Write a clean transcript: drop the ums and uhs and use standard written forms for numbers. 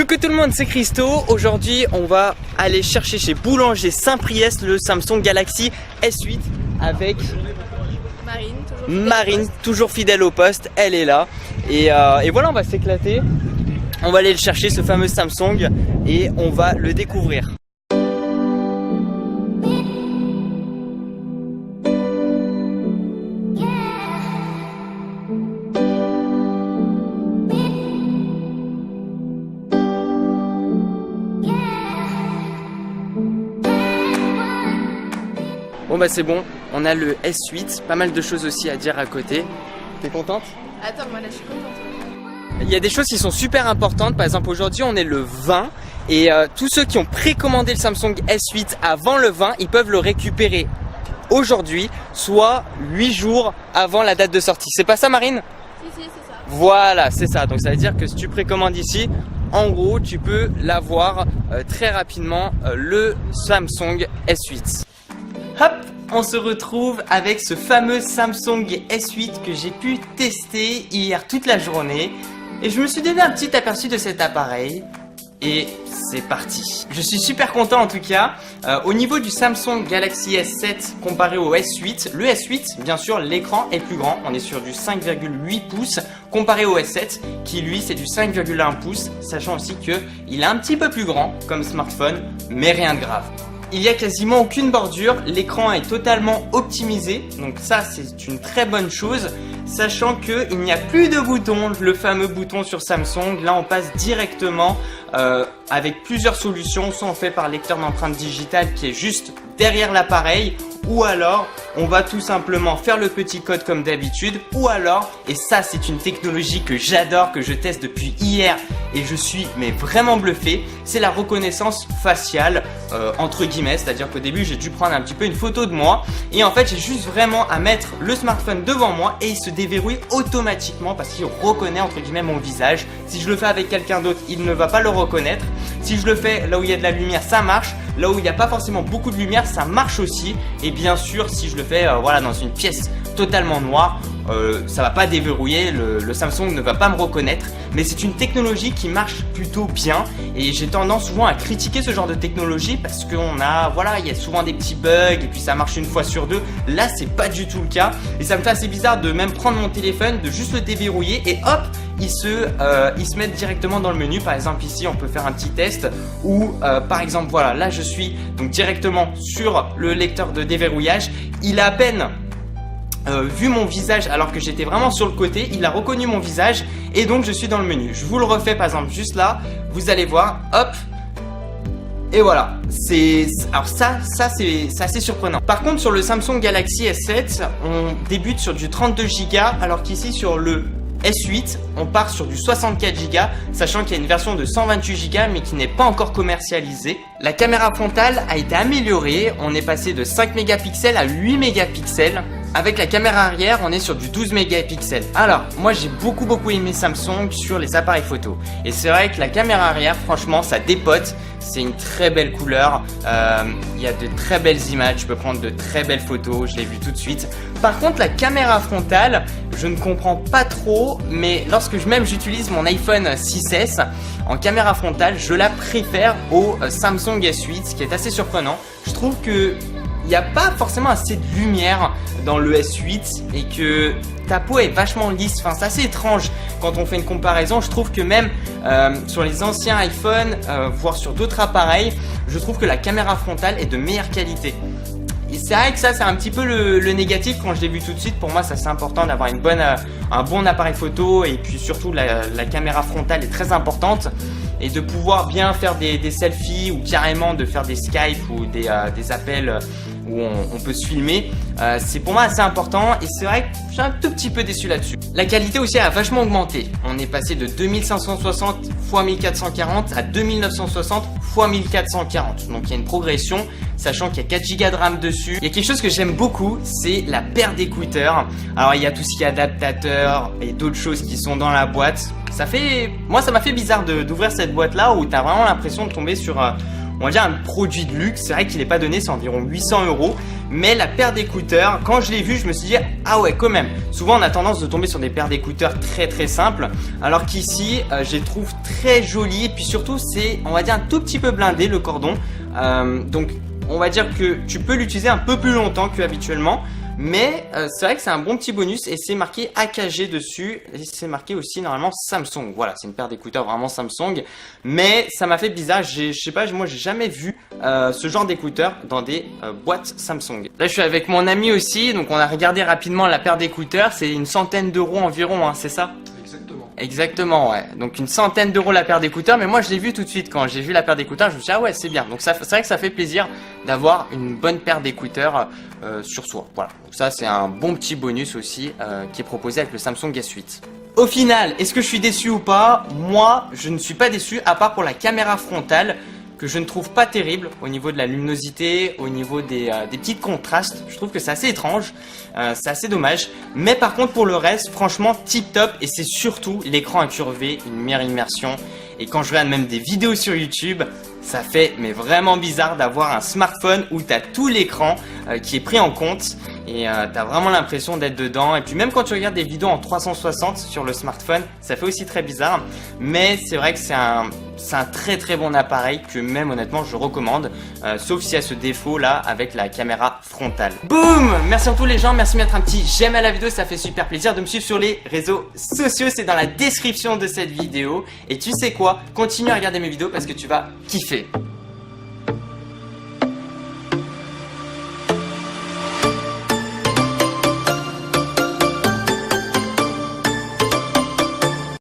Coucou tout le monde, c'est Christo. Aujourd'hui on va aller chercher chez Boulanger Saint-Priest le Samsung Galaxy S8 avec Marine, toujours fidèle au poste, elle est là. Et voilà, on va s'éclater. On va aller le chercher, ce fameux Samsung, et on va le découvrir. Bon bah c'est bon, on a le S8, pas mal de choses aussi à dire à côté. T'es contente? Attends, moi là je suis contente. Il y a des choses qui sont super importantes, par exemple aujourd'hui on est le 20 et tous ceux qui ont précommandé le Samsung S8 avant le 20, ils peuvent le récupérer aujourd'hui, soit 8 jours avant la date de sortie. C'est pas ça Marine? Si, c'est ça. Voilà, c'est ça, donc ça veut dire que si tu précommandes ici, en gros tu peux l'avoir très rapidement, le Samsung S8. Hop, on se retrouve avec ce fameux Samsung S8 que j'ai pu tester hier toute la journée. Et je me suis donné un petit aperçu de cet appareil. Et c'est parti. Je suis super content en tout cas. Au niveau du Samsung Galaxy S7 comparé au S8, le S8, bien sûr, l'écran est plus grand. On est sur du 5,8 pouces comparé au S7 qui lui c'est du 5,1 pouces. Sachant aussi qu'il est un petit peu plus grand comme smartphone, mais rien de grave. Il n'y a quasiment aucune bordure, l'écran est totalement optimisé, donc ça c'est une très bonne chose, sachant qu'il n'y a plus de bouton, le fameux bouton sur Samsung. Là on passe directement avec plusieurs solutions, soit on fait par lecteur d'empreinte digitale qui est juste derrière l'appareil, ou alors on va tout simplement faire le petit code comme d'habitude, ou alors, et ça c'est une technologie que j'adore, que je teste depuis hier et je suis mais vraiment bluffé, c'est la reconnaissance faciale entre guillemets, c'est-à-dire qu'au début j'ai dû prendre un petit peu une photo de moi et en fait j'ai juste vraiment à mettre le smartphone devant moi et il se déverrouille automatiquement parce qu'il reconnaît entre guillemets mon visage. Si je le fais avec quelqu'un d'autre, il ne va pas le reconnaître. Si je le fais là où il y a de la lumière, ça marche. Là où il n'y a pas forcément beaucoup de lumière, ça marche aussi. Et bien sûr, si je le fais voilà, dans une pièce totalement noire, ça va pas déverrouiller, le Samsung ne va pas me reconnaître. Mais c'est une technologie qui marche plutôt bien. Et j'ai tendance souvent à critiquer ce genre de technologie parce qu'on a, voilà, il y a souvent des petits bugs et puis ça marche une fois sur deux. Là, c'est pas du tout le cas. Et ça me fait assez bizarre de même prendre mon téléphone, de juste le déverrouiller et hop, ils se mettent directement dans le menu. Par exemple ici on peut faire un petit test où par exemple voilà, là je suis donc directement sur le lecteur de déverrouillage. Il a à peine vu mon visage alors que j'étais vraiment sur le côté, il a reconnu mon visage et donc je suis dans le menu. Je vous le refais par exemple juste là, vous allez voir, hop. Et voilà, alors ça c'est assez surprenant. Par contre sur le Samsung Galaxy S7, on débute sur du 32 Go alors qu'ici sur le S8, on part sur du 64 Go, sachant qu'il y a une version de 128 Go mais qui n'est pas encore commercialisée. La caméra frontale a été améliorée, on est passé de 5 mégapixels à 8 mégapixels. Avec la caméra arrière, on est sur du 12 mégapixels. Alors, moi j'ai beaucoup aimé Samsung sur les appareils photo. Et c'est vrai que la caméra arrière, franchement, ça dépote. C'est une très belle couleur. Il y a de très belles images, je peux prendre de très belles photos, je l'ai vu tout de suite. Par contre, la caméra frontale, je ne comprends pas trop, mais lorsque j'utilise mon iPhone 6S en caméra frontale, je la préfère au Samsung S8, ce qui est assez surprenant. Je trouve que il n'y a pas forcément assez de lumière dans le S8 et que ta peau est vachement lisse. Enfin, c'est assez étrange quand on fait une comparaison. Je trouve que même sur les anciens iPhones, voire sur d'autres appareils, je trouve que la caméra frontale est de meilleure qualité. Et c'est vrai que ça c'est un petit peu le négatif quand je l'ai vu tout de suite. Pour moi ça c'est important d'avoir un bon appareil photo et puis surtout la caméra frontale est très importante. Et de pouvoir bien faire des selfies ou carrément de faire des Skype ou des appels où on peut se filmer, c'est pour moi assez important et c'est vrai que je suis un tout petit peu déçu là-dessus. La qualité aussi a vachement augmenté. On est passé de 2560 x 1440 à 2960 x 1440. Donc il y a une progression, sachant qu'il y a 4 Go de RAM dessus. Il y a quelque chose que j'aime beaucoup, c'est la paire d'écouteurs. Alors il y a tout ce qui est adaptateur et d'autres choses qui sont dans la boîte. Moi ça m'a fait bizarre d'ouvrir cette boîte là où tu as vraiment l'impression de tomber sur on va dire un produit de luxe. C'est vrai qu'il n'est pas donné, c'est environ 800 €. Mais la paire d'écouteurs, quand je l'ai vue, je me suis dit ah ouais quand même. Souvent on a tendance de tomber sur des paires d'écouteurs très simples, alors qu'ici je les trouve très jolies. Et puis surtout c'est, on va dire, un tout petit peu blindé le cordon. Donc on va dire que tu peux l'utiliser un peu plus longtemps qu'habituellement. Mais c'est vrai que c'est un bon petit bonus et c'est marqué AKG dessus et c'est marqué aussi normalement Samsung. Voilà, c'est une paire d'écouteurs vraiment Samsung, mais ça m'a fait bizarre. Je sais pas, moi j'ai jamais vu ce genre d'écouteurs dans des boîtes Samsung. Là je suis avec mon ami aussi, donc on a regardé rapidement la paire d'écouteurs. C'est une centaine d'euros environ, hein, c'est ça? Exactement, ouais. Donc une centaine d'euros la paire d'écouteurs, mais moi je l'ai vu tout de suite quand j'ai vu la paire d'écouteurs, je me suis dit ah ouais c'est bien. Donc c'est vrai que ça fait plaisir d'avoir une bonne paire d'écouteurs sur soi. Voilà. Donc ça c'est un bon petit bonus aussi qui est proposé avec le Samsung S8. Au final, est-ce que je suis déçu ou pas? Moi, je ne suis pas déçu à part pour la caméra frontale, que je ne trouve pas terrible au niveau de la luminosité, au niveau des petits contrastes. Je trouve que c'est assez étrange, c'est assez dommage. Mais par contre pour le reste, franchement tip top. Et c'est surtout l'écran incurvé, une meilleure immersion. Et quand je regarde même des vidéos sur YouTube, ça fait mais vraiment bizarre d'avoir un smartphone où tu as tout l'écran qui est pris en compte. Et tu as vraiment l'impression d'être dedans. Et puis même quand tu regardes des vidéos en 360 sur le smartphone, ça fait aussi très bizarre. Mais c'est vrai que c'est un très bon appareil que même honnêtement je recommande, sauf s'il y a ce défaut là avec la caméra frontale. Boum! Merci à tous les gens, merci de mettre un petit j'aime à la vidéo, ça fait super plaisir. De me suivre sur les réseaux sociaux, c'est dans la description de cette vidéo. Et tu sais quoi? Continue à regarder mes vidéos parce que tu vas kiffer.